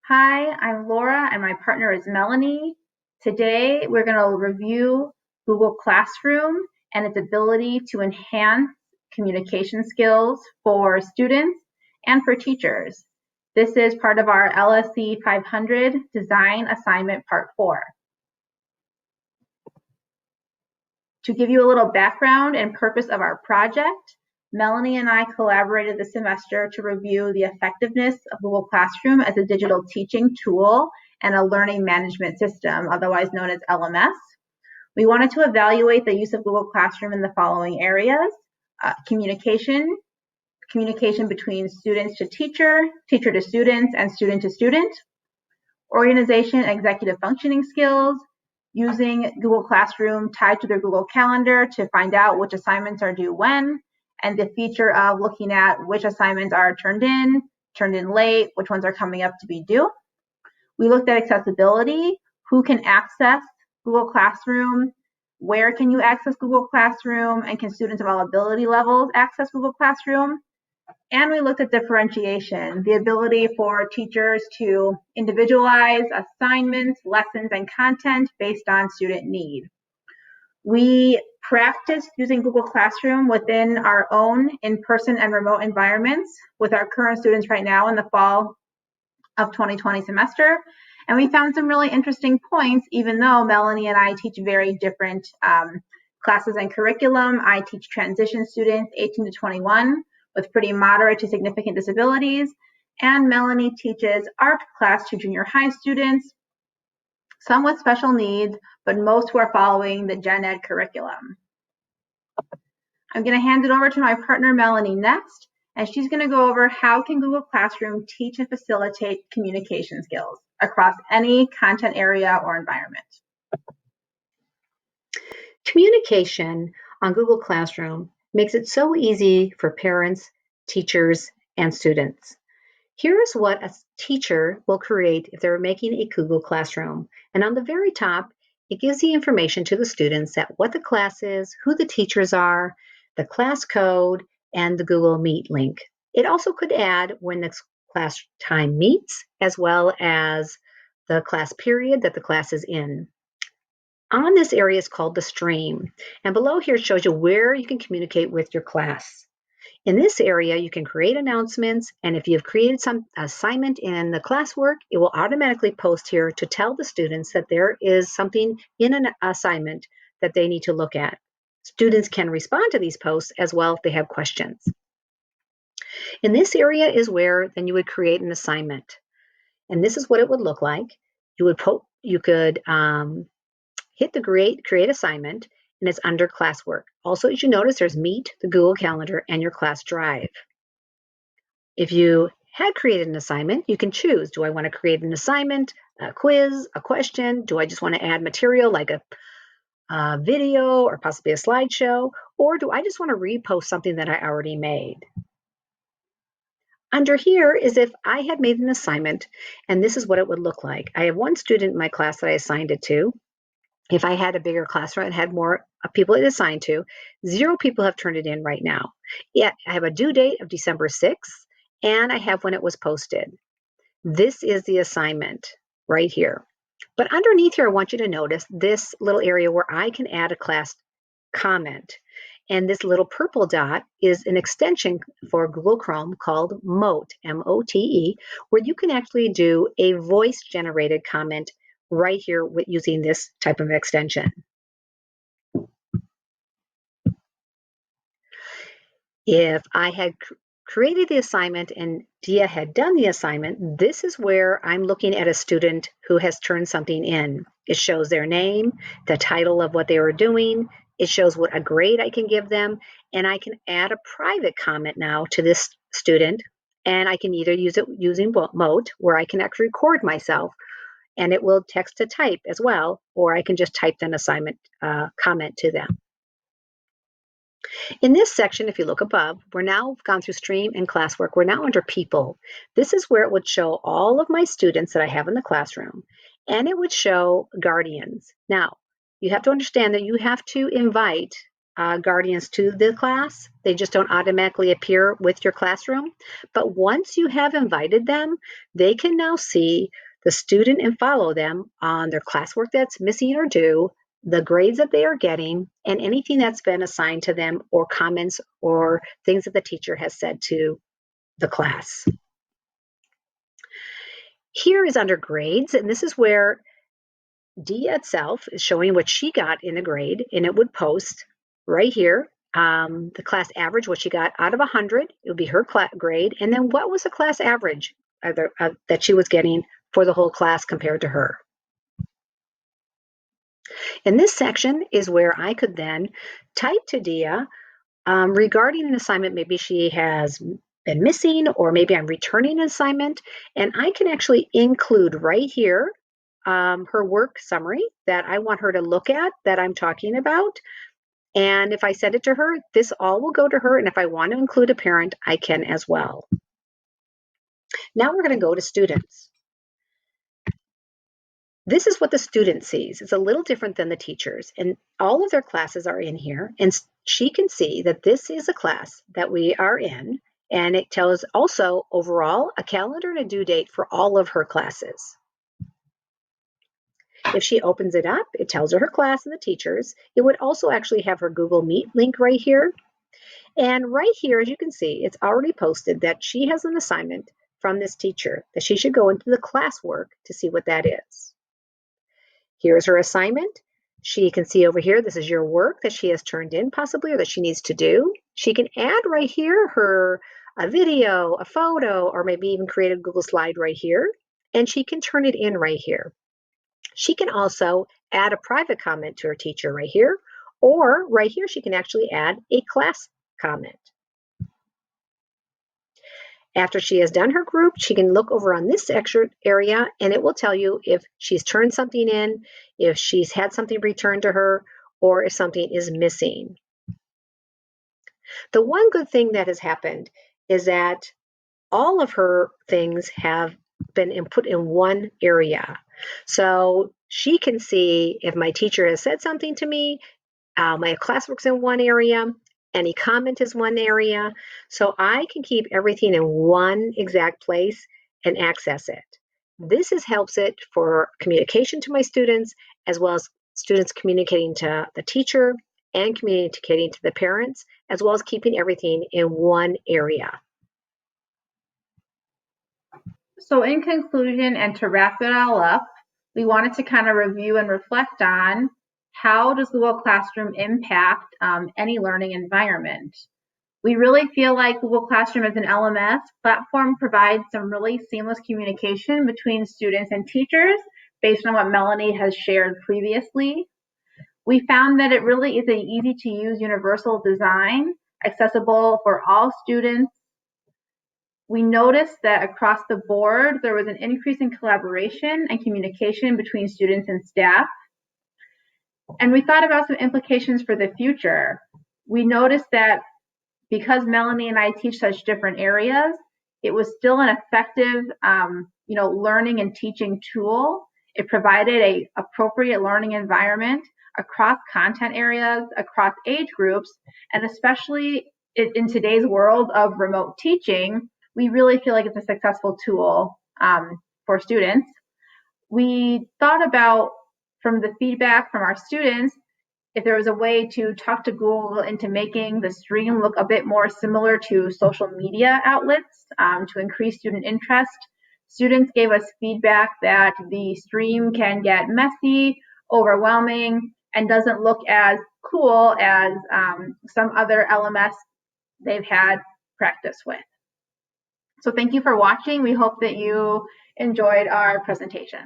Hi, I'm Laura and my partner is Melanie. Today we're going to review Google Classroom and its ability to enhance communication skills for students and for teachers. This is part of our LSE 500 Design Assignment Part 4. To give you a little background and purpose of our project, Melanie and I collaborated this semester to review the effectiveness of Google Classroom as a digital teaching tool and a learning management system, otherwise known as LMS. We wanted to evaluate the use of Google Classroom in the following areas: communication between students to teacher, teacher to students, and student to student; organization and executive functioning skills, using Google Classroom tied to their Google Calendar to find out which assignments are due when, and the feature of looking at which assignments are turned in late, which ones are coming up to be due. We looked at accessibility, who can access Google Classroom, where can you access Google Classroom, and can students of all ability levels access Google Classroom? And we looked at differentiation, the ability for teachers to individualize assignments, lessons, and content based on student need. We practiced using Google Classroom within our own in-person and remote environments with our current students right now in the fall of 2020 semester. And we found some really interesting points, even though Melanie and I teach very different classes and curriculum. I teach transition students 18 to 21 with pretty moderate to significant disabilities. And Melanie teaches art class to junior high students, some with special needs, but most who are following the Gen Ed curriculum. I'm going to hand it over to my partner Melanie next, and she's going to go over how can Google Classroom teach and facilitate communication skills across any content area or environment. Communication on Google Classroom makes it so easy for parents, teachers, and students. Here's what a teacher will create if they're making a Google Classroom. And on the very top, it gives the information to the students that what the class is, who the teachers are, the class code, and the Google Meet link. It also could add when the class time meets, as well as the class period that the class is in. On this area is called the stream, and below here shows you where you can communicate with your class. In this area, you can create announcements, and if you've created some assignment in the classwork, it will automatically post here to tell the students that there is something in an assignment that they need to look at. Students can respond to these posts as well if they have questions. In this area is where then you would create an assignment, and this is what it would look like. You could hit the create assignment, and it's under classwork. Also, as you notice, there's Meet, the Google Calendar, and your class drive. If you had created an assignment, you can choose, do I want to create an assignment, a quiz, a question? Do I just want to add material like a video or possibly a slideshow? Or do I just want to repost something that I already made? Under here is if I had made an assignment, and this is what it would look like. I have one student in my class that I assigned it to. If I had a bigger classroom and had more people it assigned to, 0 people have turned it in right now. Yet I have a due date of December 6th, and I have when it was posted. This is the assignment right here. But underneath here, I want you to notice this little area where I can add a class comment. And this little purple dot is an extension for Google Chrome called Mote, M-O-T-E, where you can actually do a voice-generated comment right here with using this type of extension. If I had created the assignment and Dia had done the assignment, this is where I'm looking at a student who has turned something in. It shows their name, the title of what they were doing. It shows what a grade I can give them, and I can add a private comment now to this student, and I can either use it using Mote, where I can actually record myself, and it will text to type as well, or I can just type an assignment comment to them. In this section, if you look above, we're now gone through stream and classwork. We're now under people. This is where it would show all of my students that I have in the classroom, and it would show guardians. Now, you have to understand that you have to invite guardians to the class. They just don't automatically appear with your classroom. But once you have invited them, they can now see the student and follow them on their classwork that's missing or due, the grades that they are getting, and anything that's been assigned to them or comments or things that the teacher has said to the class. Here is under grades, and this is where Dia itself is showing what she got in a grade, and it would post right here the class average, what she got out of 100. It would be her grade, and then what was the class average that she was getting for the whole class compared to her. And this section is where I could then type to Dia regarding an assignment. Maybe she has been missing, or maybe I'm returning an assignment, and I can actually include right here her work summary that I want her to look at, that I'm talking about. And if I send it to her, this all will go to her. And if I want to include a parent, I can as well. Now we're going to go to students. This is what the student sees. It's a little different than the teachers, and all of their classes are in here, and she can see that this is a class that we are in, and it tells also overall a calendar and a due date for all of her classes. If she opens it up, it tells her class and the teachers. It would also actually have her Google Meet link right here. And right here, as you can see, it's already posted that she has an assignment from this teacher that she should go into the classwork to see what that is. Here's her assignment. She can see over here, this is your work that she has turned in possibly, or that she needs to do. She can add right here a video, a photo, or maybe even create a Google slide right here. And she can turn it in right here. She can also add a private comment to her teacher right here, or right here she can actually add a class comment. After she has done her group, she can look over on this extra area, and it will tell you if she's turned something in, if she's had something returned to her, or if something is missing. The one good thing that has happened is that all of her things have been input in one area. So she can see if my teacher has said something to me, my classwork's in one area, any comment is one area. So I can keep everything in one exact place and access it. This helps it for communication to my students, as well as students communicating to the teacher and communicating to the parents, as well as keeping everything in one area. So in conclusion, and to wrap it all up, we wanted to kind of review and reflect on how does Google Classroom impact any learning environment. We really feel like Google Classroom as an LMS platform provides some really seamless communication between students and teachers based on what Melanie has shared previously. We found that it really is an easy to use universal design, accessible for all students. We noticed that across the board, there was an increase in collaboration and communication between students and staff. And we thought about some implications for the future. We noticed that because Melanie and I teach such different areas, it was still an effective, learning and teaching tool. It provided an appropriate learning environment across content areas, across age groups, and especially in today's world of remote teaching, we really feel like it's a successful tool for students. We thought about, from the feedback from our students, if there was a way to talk to Google into making the stream look a bit more similar to social media outlets to increase student interest. Students gave us feedback that the stream can get messy, overwhelming, and doesn't look as cool as some other LMS they've had practice with. So thank you for watching. We hope that you enjoyed our presentation.